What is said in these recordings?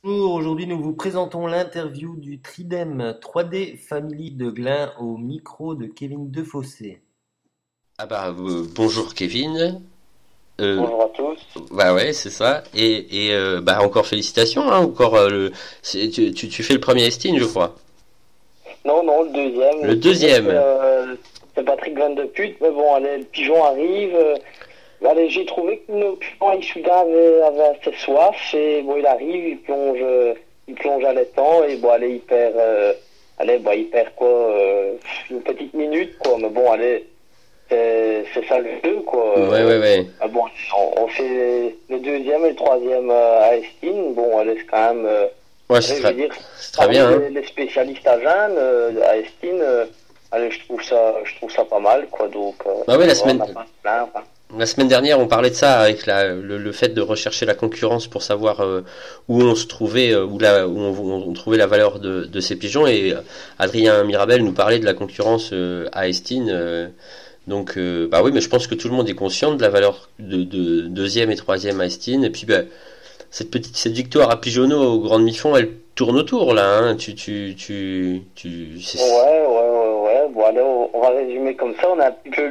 Bonjour, aujourd'hui nous vous présentons l'interview du Tridem 3D Family de Glun au micro de Kevin Defossé. Bonjour Kevin. Euh, Bonjour à tous. Bah ouais, c'est ça. Bah encore félicitations, hein, encore tu fais le premier Estine, je crois. Non, non, le deuxième. Le Le premier, deuxième. c'est Patrick Van de Pute. Mais bon, allez, le pigeon arrive. Allez, j'ai trouvé que nos pigeons, ils soudain avaient assez soif. Et bon, il arrive, il plonge à l'étang. Et bon, allez, il perd quoi, une petite minute, quoi. Mais bon, allez, c'est ça le jeu, quoi. Ouais, ouais, ouais. Bon, on fait le deuxième et le troisième à Estine. Bon, allez, c'est quand même. Ouais, Je veux dire, c'est très parmi bien, hein. les spécialistes à Jeanne, à Estine, allez, je trouve ça pas mal, quoi. Donc, Bah ouais, on n'a pas à se plaindre, hein. la semaine dernière, on parlait de ça avec le fait de rechercher la concurrence pour savoir où on se trouvait, où on trouvait la valeur de ces pigeons. Et Adrien Mirabel nous parlait de la concurrence à Estine. Bah oui, mais je pense que tout le monde est conscient de la valeur de deuxième et troisième à Estine. Et puis, bah, cette victoire à Pigeonneau au Grand Demi-Fond, elle tourne autour là. Hein. Ouais, ouais, ouais, ouais. Bon, allez, on va résumer comme ça. On a un petit peu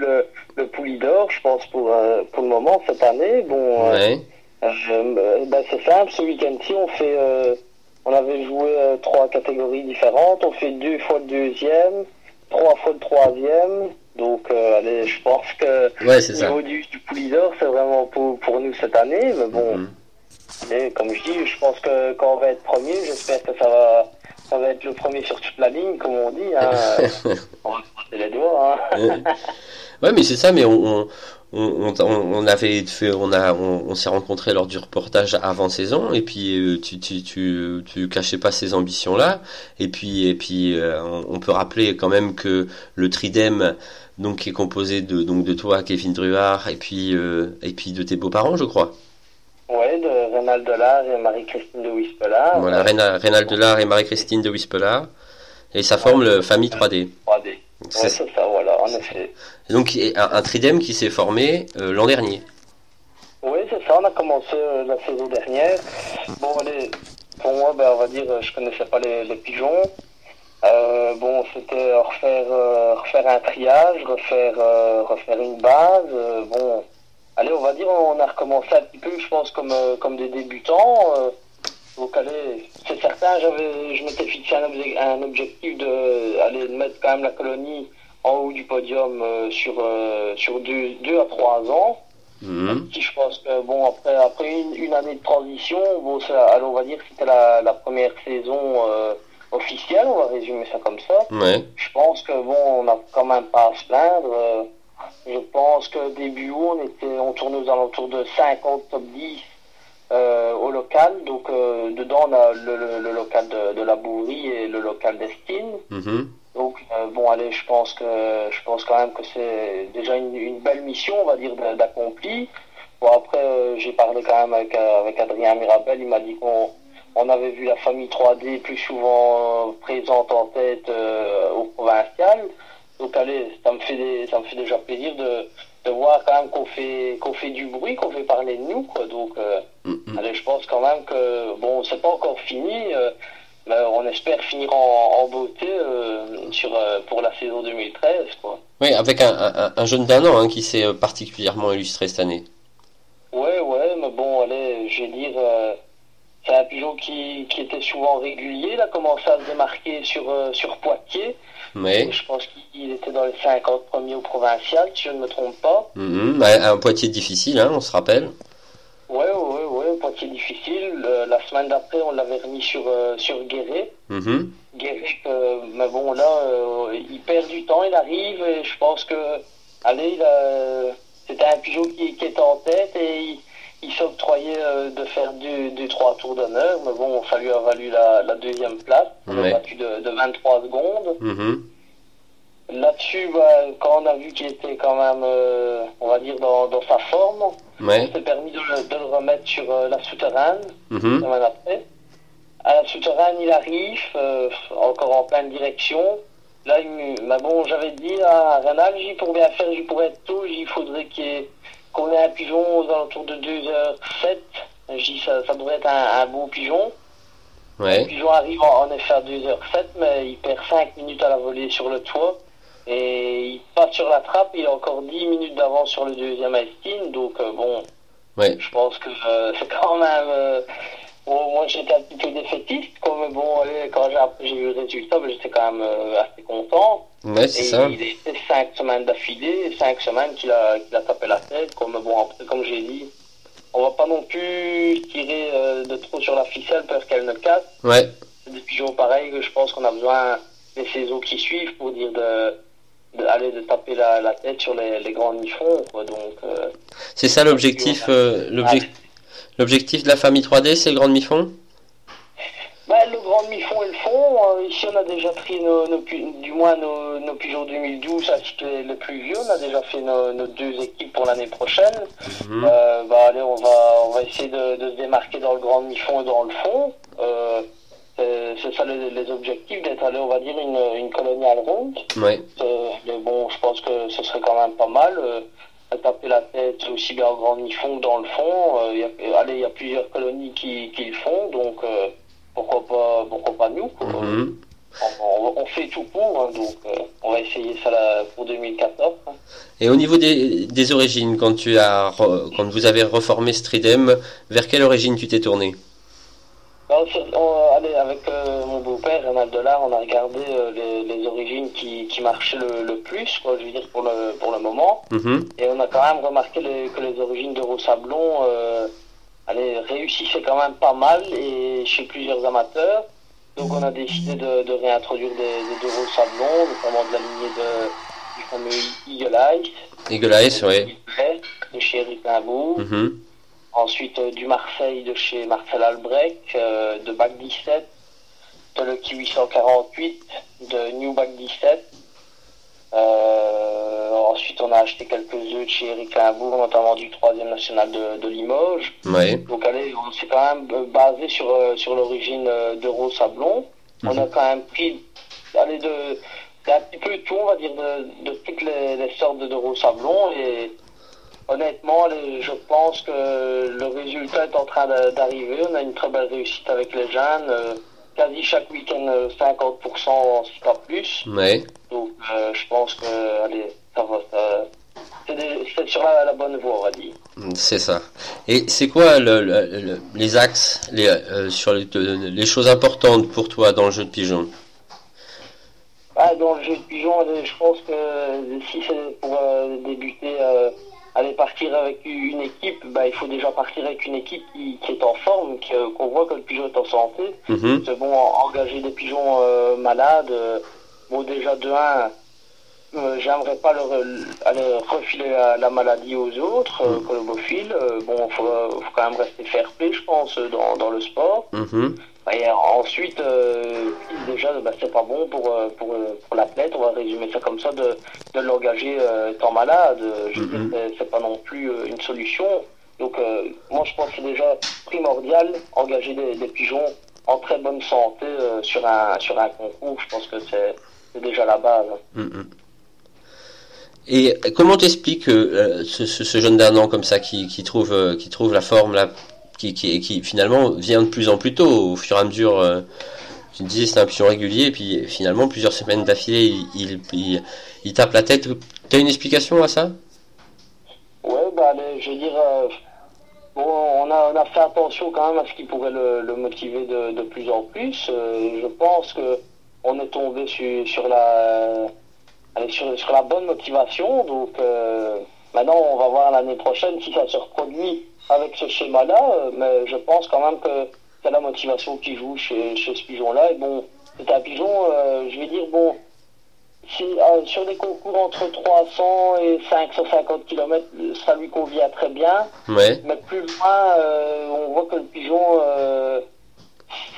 le poulie d'or, je pense, pour le moment, cette année. Bon, Ouais, ben, c'est simple. Ce week-end-ci, on avait joué trois catégories différentes. On fait deux fois le deuxième, trois fois le troisième. Donc, allez, je pense que ouais, c'est au ça. niveau du poulie d'or, c'est vraiment pour nous cette année. Mais bon, Mhm. allez, comme je dis, je pense que quand on va être premier, j'espère que ça va être le premier sur toute la ligne, comme on dit, hein. On va se croiser les doigts, hein. Ouais, mais c'est ça. Mais on avait fait, on s'est rencontrés lors du reportage avant saison. Et puis tu cachais pas ces ambitions-là. On peut rappeler quand même que le Tridem, donc qui est composé de toi, Kevin Druard, et puis de tes beaux-parents, je crois. Ouais, de Rénal Delard et Marie-Christine de Wispelard. Voilà, Rénal Delard et Marie-Christine de Wispelard. Et ça Ouais, forme le donc, famille 3D. 3D. C'est Ouais, ça. c'est ça, voilà, en effet. Et donc, un tridème qui s'est formé l'an dernier. Oui, c'est ça, on a commencé la saison dernière. Bon, allez, pour moi, ben, on va dire, je connaissais pas les pigeons. Bon, c'était refaire un triage, refaire une base. Bon, allez, on va dire, on a recommencé un petit peu, je pense, comme des débutants. Donc, allez, c'est certain, je m'étais fixé un objectif de mettre quand même la colonie en haut du podium sur deux à 3 ans. Mhm. Qui je pense que bon après une année de transition, bon ça, alors on va dire que c'était la première saison officielle, on va résumer ça comme ça. Ouais. Je pense que bon on n'a quand même pas à se plaindre. Je pense que début août on tournait aux alentours de 50 top 10 au local. Donc dedans on a le local de la Bourrie et le local d'Estine. Mhm. Donc bon allez je pense quand même que c'est déjà une belle mission on va dire d'accompli. Bon après j'ai parlé quand même avec Adrien Mirabel, il m'a dit qu'on avait vu la famille 3D plus souvent présente en tête au provincial. Donc allez ça me fait déjà plaisir de voir quand même qu'on fait du bruit, qu'on fait parler de nous quoi. Donc Mhm. allez je pense quand même que bon c'est pas encore fini. On espère finir en beauté pour la saison 2013, quoi. Oui, avec un jeune d'un an hein, qui s'est particulièrement illustré cette année. Ouais, ouais, mais bon, allez, je vais dire, c'est un pigeon qui était souvent régulier. Il a commencé à se démarquer sur Poitiers. Et Mais je pense qu'il était dans les 50 premiers au provincial, si je ne me trompe pas. un Poitiers difficile, hein, on se rappelle. Ouais, ouais, ouais, Poitiers difficile. La semaine d'après, on l'avait remis sur Guéret. Mhm. Guéret, mais bon, là, il perd du temps, il arrive, et je pense que, allez, c'était un pigeon qui était en tête, et il s'octroyait de faire deux, trois tours d'honneur, mais bon, ça lui a valu la deuxième place, on l'a Ouais. battu de 23 secondes. Mhm. Là-dessus, bah, quand on a vu qu'il était quand même, on va dire, dans sa forme, on Ouais. s'est permis de le remettre sur la souterraine, la Mhm. semaine après. À la souterraine, il arrive, encore en pleine direction. Là, mais bon, j'avais dit à Renal, pour bien faire, pour être tôt, il faudrait qu'on ait un pigeon aux alentours de 2h07. Ça devrait être un beau pigeon. Le Ouais. pigeon arrive en effet à 2h07, mais il perd 5 minutes à la volée sur le toit. Et il passe sur la trappe, il a encore 10 minutes d'avance sur le deuxième Estin. Donc bon, Ouais. je pense que c'est quand même... bon, moi j'étais un petit peu défaitiste, comme bon, allez, quand j'ai vu le résultat, ben, j'étais quand même assez content. Ouais, c'est Et ça. il est 5 semaines d'affilée, 5 semaines qu'il a tapé la tête. Comme bon, après, comme j'ai dit, on va pas non plus tirer de trop sur la ficelle peur qu'elle ne casse. Ouais. C'est des pigeons pareils que je pense qu'on a besoin des saisons qui suivent pour dire de taper la tête sur les grands nichons, quoi. Donc, C'est ça l'objectif, l'objectif de la famille 3D, c'est le grand demi-fond? le grand demi-fond et le fond, ici on a déjà pris du moins nos pigeons 2012 ainsi que les plus vieux. On a déjà fait nos 2 équipes pour l'année prochaine. Mhm. Allez, on va essayer de se démarquer dans le grand demi-fond et dans le fond. C'est ça les objectifs, d'être allé, on va dire, une coloniale ronde. Ouais. Mais bon, je pense que ce serait quand même pas mal. Taper la tête aussi bien au grand demi-fond que dans le fond. Il y a plusieurs colonies qui le font, donc pourquoi pas nous, quoi. Mhm. On fait tout pour, hein, donc on va essayer ça là, pour 2014. Hein. Et au niveau des origines, quand vous avez reformé Stridem, vers quelle origine tu t'es tourné? Allez, avec mon beau-père, Ronald Delard, on a regardé les origines qui marchaient le plus, quoi, je veux dire, pour le moment. Mhm. Et on a quand même remarqué que les origines d'Eurosablon réussissaient quand même pas mal et chez plusieurs amateurs. Donc on a décidé de réintroduire des Eurosablons, notamment de la lignée du fameux Eagle Eyes, Eagle Eyes, ouais. de chez Eric Limbourg. Mhm. Ensuite du Marseille de chez Marcel Albrecht, de Bac 17, de Lucky 848, de New Bac 17. Ensuite on a acheté quelques œufs de chez Eric Limbourg, notamment du 3e national de Limoges. Ouais. Donc allez, on s'est quand même basé sur l'origine d'Eurosablon. On a quand même pris un petit peu tout, on va dire, de toutes les sortes d'Eurosablon. Et honnêtement, je pense que le résultat est en train d'arriver. On a une très belle réussite avec les jeunes. Quasi chaque week-end, 50% si pas plus. Ouais. Donc je pense que allez, ça va. C'est sur la bonne voie, on va dire. C'est ça. Et c'est quoi les axes, sur les choses importantes pour toi dans le jeu de pigeon? Dans le jeu de pigeon, je pense que si c'est pour débuter, aller partir avec une équipe, il faut déjà partir avec une équipe qui est en forme, qu'on voit que le pigeon est en santé. Mhm. C'est bon, engager des pigeons malades, bon déjà de 1, j'aimerais pas aller refiler la maladie aux autres, colobophiles. Bon, faut quand même rester fair play, je pense, dans le sport. Mhm. Et ensuite, déjà, c'est pas bon pour l'athlète, on va résumer ça comme ça, de l'engager étant malade. Je veux dire, c'est pas non plus une solution. Donc, moi, je pense que c'est déjà primordial, engager des pigeons en très bonne santé sur un concours. Je pense que c'est déjà la base. Mhm. Et comment t'expliques ce jeune d'un an comme ça qui trouve la forme là, qui finalement vient de plus en plus tôt au fur et à mesure, tu me disais c'est un pigeon régulier et puis finalement plusieurs semaines d'affilée il tape la tête. T'as une explication à ça? Ouais, je veux dire, bon, on a fait attention quand même à ce qui pourrait le motiver de plus en plus. Je pense que on est tombé sur la bonne motivation. Donc maintenant, on va voir l'année prochaine si ça se reproduit avec ce schéma-là. Mais je pense quand même que c'est la motivation qui joue chez ce pigeon-là. Et bon, c'est un pigeon, je vais dire, bon, sur des concours entre 300 et 550 km, ça lui convient très bien. Ouais. Mais plus loin, on voit que le pigeon...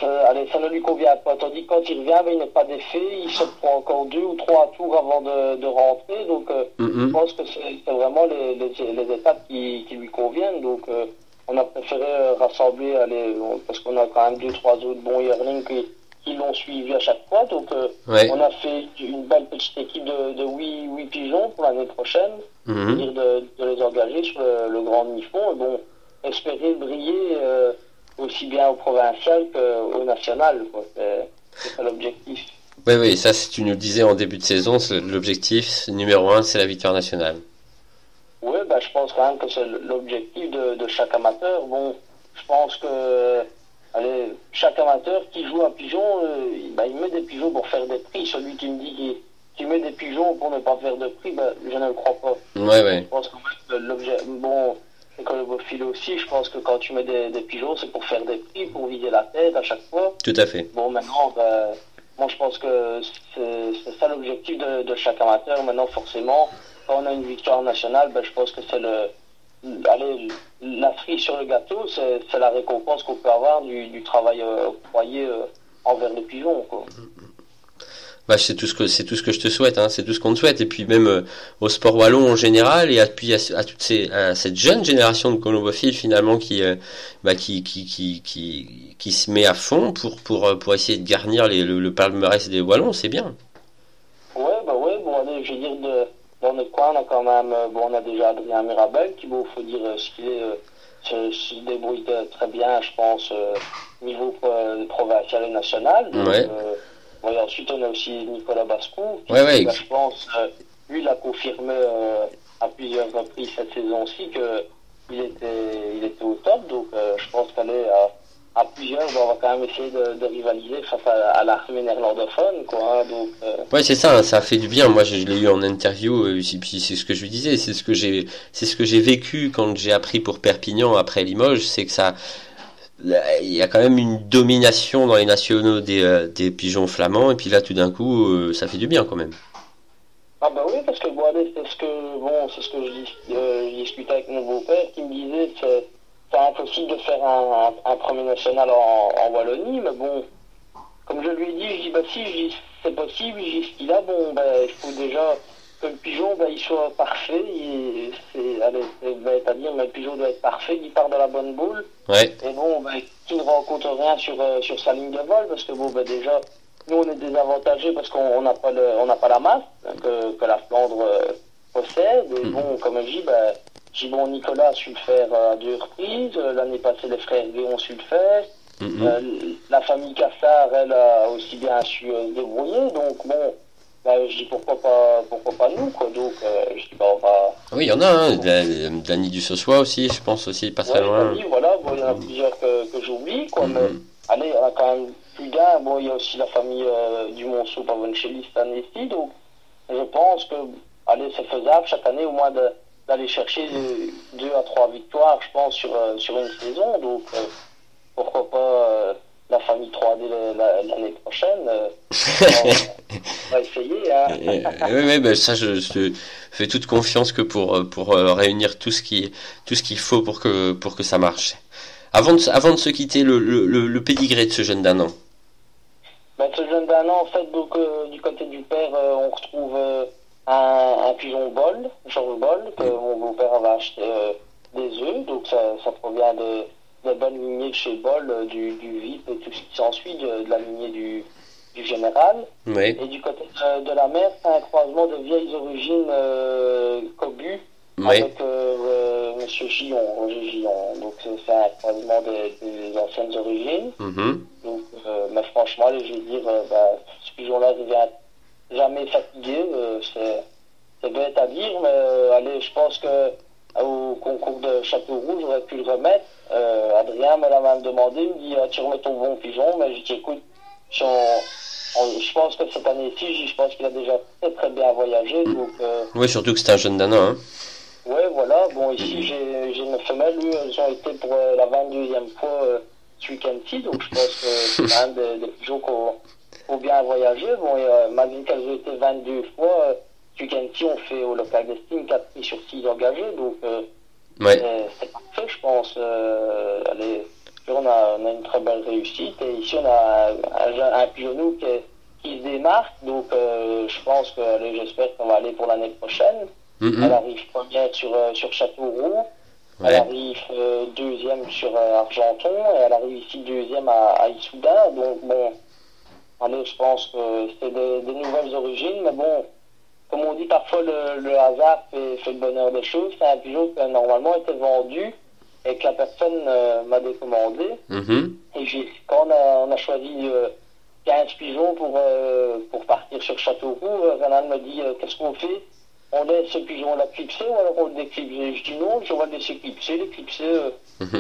ça ne lui convient pas. Tandis que quand il revient, il n'est pas d'effet. Il se prend encore 2 ou 3 tours avant de rentrer. Donc, je pense que c'est vraiment les étapes qui lui conviennent. Donc, on a préféré rassembler, parce qu'on a quand même 2-3 autres bons yearlings qui l'ont suivi à chaque fois. Donc, on a fait une belle petite équipe de 8 pigeons pour l'année prochaine. C'est-à-dire de les engager sur le grand demi-fond. Et bon, espérer briller... aussi bien au provincial qu'au national, quoi. C'est ça l'objectif. Oui, oui, ça, tu nous le disais en début de saison, l'objectif numéro un, c'est la victoire nationale. Oui, je pense quand même que c'est l'objectif de chaque amateur. Bon, je pense que chaque amateur qui joue à pigeon, il met des pigeons pour faire des prix. Celui qui me dit qu'il met des pigeons pour ne pas faire de prix, je ne le crois pas. Ouais, ouais. Je pense quand même que bon, c'est comme le beau-filet aussi, je pense que quand tu mets des pigeons, c'est pour faire des prix, pour vider la tête à chaque fois. Tout à fait. Bon, maintenant, moi je pense que c'est ça l'objectif de chaque amateur. Maintenant, forcément, quand on a une victoire nationale, je pense que c'est la cerise sur le gâteau, c'est la récompense qu'on peut avoir du travail octroyé envers les pigeons, quoi. C'est tout ce que je te souhaite, hein, c'est tout ce qu'on te souhaite. Et puis même au sport wallon en général, et puis à cette jeune génération de colombophiles finalement qui se met à fond pour essayer de garnir le palmarès des wallons, c'est bien. Ouais, bon, allez, je veux dire, dans notre coin, on a quand même, on a déjà Adrien Mirabel, qui, faut dire ce qu'il est, se débrouille très bien, je pense, niveau provincial et national. Donc, ouais. Et ensuite, on a aussi Nicolas Bascou, qui, ouais. je pense, lui, il a confirmé à plusieurs reprises cette saison-ci qu'il était au top. Donc, je pense qu'aller à plusieurs, on va quand même essayer de rivaliser face à l'armée néerlandophone, quoi. Donc, ouais, c'est ça, hein, ça a fait du bien. Moi, je l'ai eu en interview, et puis c'est ce que je lui disais, c'est ce que j'ai vécu quand j'ai appris pour Perpignan après Limoges, c'est que ça. Il y a quand même une domination dans les nationaux des pigeons flamands, et puis là tout d'un coup ça fait du bien quand même. Ah oui, parce que c'est ce que je discutais avec mon beau-père qui me disait que c'est impossible de faire un premier national en Wallonie, mais bon, comme je lui ai dit, si c'est possible, ce qu'il a, il faut déjà que le pigeon il soit parfait, c'est-à-dire le pigeon doit être parfait, qu'il part de la bonne boule, ouais. Et qu'il ne rencontre rien sur sa ligne de vol, parce que déjà, nous on est désavantagés parce qu'on n'a pas la masse que la Flandre possède, et comme je dis, Nicolas a su le faire à 2 reprises, l'année passée les frères Gay ont su le faire, la famille Cassard, elle a aussi bien su se débrouiller, donc je dis pourquoi pas nous, quoi. Donc je dis on va. Oui, il y en a, hein. Dany du Sossois aussi, je pense aussi, pas très loin. Dany, voilà, il y en a plusieurs que j'oublie, quoi. Mais allez, on a quand même plus d'un. Il y a aussi la famille du Monceau Pavoncelli cette année-ci, donc je pense que c'est faisable chaque année au moins d'aller chercher 2 à 3 victoires, je pense, sur une saison. Donc pourquoi pas la famille 3D l'année prochaine. On va essayer. Hein. Oui, ça je fais toute confiance que pour réunir tout ce qu'il faut pour que ça marche. Avant de se quitter, le pédigré de ce jeune d'un an. Ce jeune d'un an, en fait, donc du côté du père, on retrouve un pigeon bol, Georges Bol, que mon beau-père avait acheté des œufs, donc ça provient de bonne lignée de chez Bol, du VIP et tout ce qui s'ensuit, de la lignée du général. Oui. Et du côté de la mère, c'est un croisement de vieilles origines Cobu, avec Monsieur Gillon, Roger Gillon. Donc c'est un croisement des anciennes origines. Donc, mais franchement, je veux dire, ce pigeon-là ne devient jamais fatigué. C'est bête à dire, mais je pense que au concours de Châteauroux, j'aurais pu le remettre. Adrien me l'a même demandé, il me dit tu remets ton bon pigeon, mais je dis écoute, je pense que cette année-ci, je pense qu'il a déjà très très bien voyagé. Donc, oui, surtout que c'est un jeune d'un an. Hein. Ouais, voilà. Bon, ici j'ai une femelle, elles ont été pour la 22e fois ce week-end-ci, donc je pense que c'est quand même des pigeons qui ont bien voyagé. Bon, et, malgré qu'elles ont été 22 fois, ce week-end-ci on fait au local d'estime 4 prix sur 6 engagés, donc c'est parfait, je pense. On a une très belle réussite, et ici on a un pigeonneau qui se démarque, donc je pense que j'espère qu'on va aller pour l'année prochaine. Elle arrive première sur Châteauroux, elle arrive deuxième sur Argenton, et elle arrive ici deuxième à Issoudun, donc je pense que c'est des nouvelles origines, mais comme on dit parfois, le hasard fait le bonheur des choses. C'est un pigeon qui normalement était vendu et que la personne m'a décommandé. Mhm. Et quand on a choisi 15 pigeons pour partir sur Châteauroux, Renan me dit qu'est-ce qu'on fait? On laisse ce pigeon-là clipser ou alors on le déclipse? Je dis non, je vais le laisser clipser. L'éclipser,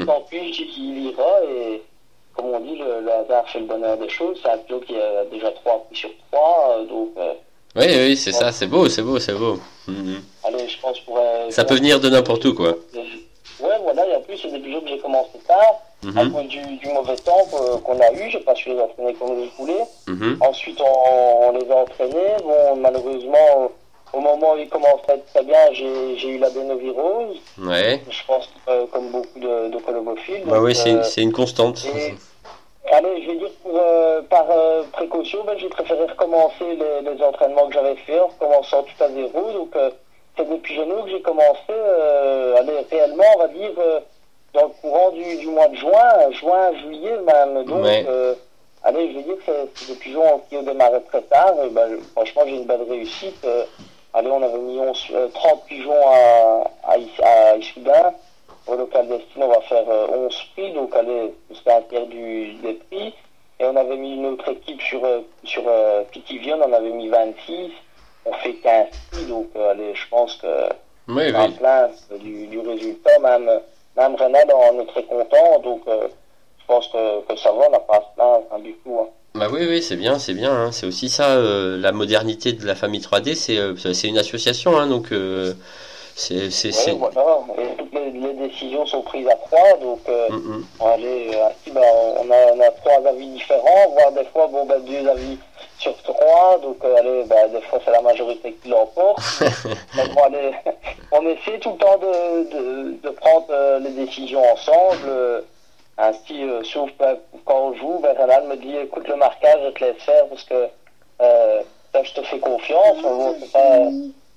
tant pis, je dis qu'il ira. Et comme on dit, le hasard fait le bonheur des choses. C'est un pigeon qui a déjà 3 prix sur 3. Donc, Oui, oui, c'est ça, c'est beau, c'est beau, c'est beau. Mhm. allez, je pense pour Ça peut venir de n'importe où, quoi. Ouais, voilà, et en plus, c'est des pigeons que j'ai commencé tard. À cause du mauvais temps qu'on a eu, j'ai pas su les entraîner comme je voulais. Ensuite, on les a entraînés. Bon, malheureusement, au moment où ils commencent à être très bien, j'ai eu l'adénovirose. Ouais. Je pense comme beaucoup de colobophiles. Bah oui, c'est une constante. Allez, je vais dire par précaution, j'ai préféré recommencer les entraînements que j'avais fait en recommençant tout à zéro. Donc, c'est des pigeonneaux que j'ai commencé, allez, réellement, on va dire, dans le courant du mois de juin, juillet même. Donc, ouais. Allez, je vais dire que c'est des pigeons qui ont démarré très tard. Et franchement, j'ai une belle réussite. Allez, on avait mis 30 pigeons à Issoudun. Au local d'estime, on va faire 11 prix. Donc, allez, c'était un tiers des prix. Et on avait mis une autre équipe sur Pithiviers, on en avait mis 26. On fait 15 prix. Donc, allez, je pense que oui, en plein du résultat. Même Renan en est très content. Donc, je pense que ça va, on n'a pas à se plaindre du tout. Hein. Bah oui, oui, c'est bien, c'est bien. Hein. C'est aussi ça, la modernité de la famille 3D, c'est une association, hein, donc c'est. Voilà. Et toutes les décisions sont prises à 3, donc allez, ainsi, on a 3 avis différents, voire des fois, 2 avis sur 3, donc allez, des fois c'est la majorité qui l'emporte. Donc allez, on essaie tout le temps de prendre les décisions ensemble. Ainsi, sauf quand on joue, Renan me dit écoute le marquage, je te laisse faire parce que là je te fais confiance. Bon,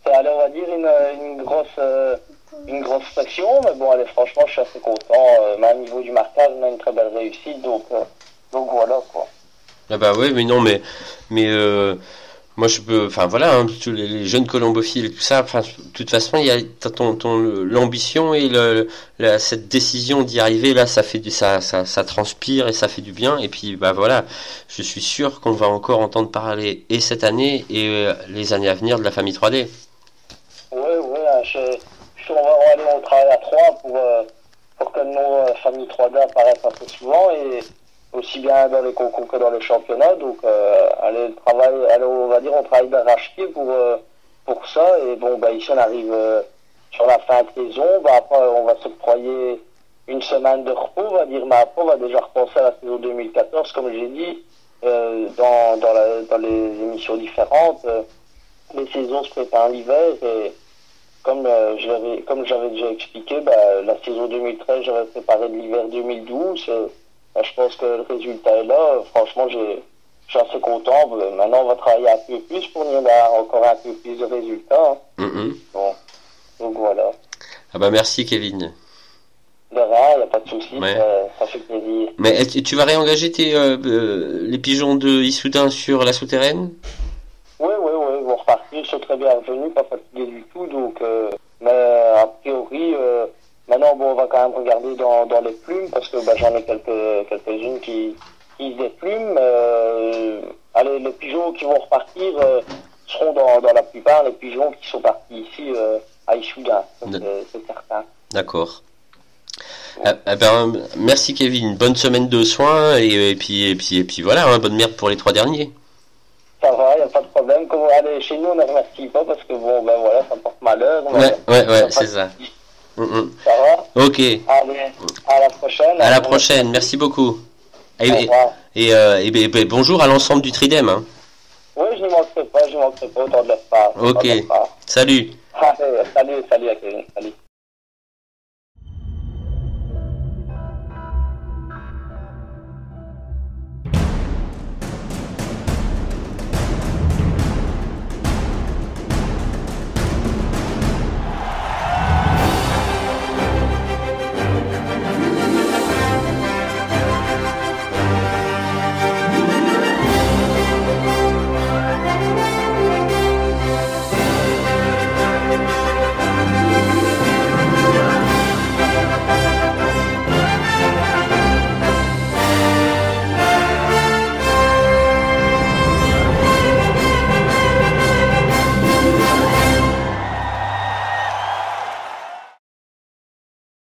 c'est allez, on va dire une grosse pression, mais bon, allez, franchement, je suis assez content. Même au niveau du marquage, on a une très belle réussite, donc voilà quoi. Ah bah ouais, mais non, mais moi je peux, enfin voilà, hein, tous les jeunes colombophiles et tout ça, enfin de toute façon il y a l'ambition et cette décision d'y arriver là, ça fait ça transpire et ça fait du bien, et puis bah voilà, je suis sûr qu'on va encore entendre parler et cette année et les années à venir de la famille 3D. Ouais, on travaille à 3 pour que nos familles 3D apparaissent un peu souvent, et aussi bien dans les concours que dans les championnats. Donc, allez, le travail, on va dire, on travaille d'arrache-pied pour ça. Et bon, ici, on arrive sur la fin de saison. Après, on va s'octroyer une semaine de repos, on va dire, mais après, on va déjà repenser à la saison 2014, comme j'ai dit, dans les émissions différentes. Les saisons se préparent l'hiver, et comme j'avais déjà expliqué, la saison 2013, j'avais préparé de l'hiver 2012. Je pense que le résultat est là. Franchement, je suis assez content. Maintenant, on va travailler un peu plus pour nous avoir encore un peu plus de résultats. Donc voilà. Ah bah merci Kevin. De rien, il n'y a pas de souci. Ouais. Ça fait plaisir. Mais tu vas réengager les pigeons de Issoudun sur la souterraine? Oui, ils vont repartir. Ils sont très bien revenus, pas fatigués du tout. Donc, mais a priori... Maintenant, on va quand même regarder dans les plumes, parce que j'en ai quelques-unes qui se déplument. Allez, les pigeons qui vont repartir seront dans la plupart les pigeons qui sont partis ici à Issoudun, c'est certain. D'accord. Merci Kevin, bonne semaine de soins, et puis voilà, hein, bonne merde pour les 3 derniers. Ça va, il n'y a pas de problème. Allez, chez nous, on ne remercie pas, parce que voilà, ça porte malheur. Ouais, c'est ça. Ça va? Ok. Allez, à la prochaine. À la prochaine, merci beaucoup. Et bonjour à l'ensemble du Tridem. Hein. Oui, je ne manquerai pas, autant de leur part. Ok, salut. Allez, salut à Kevin, salut.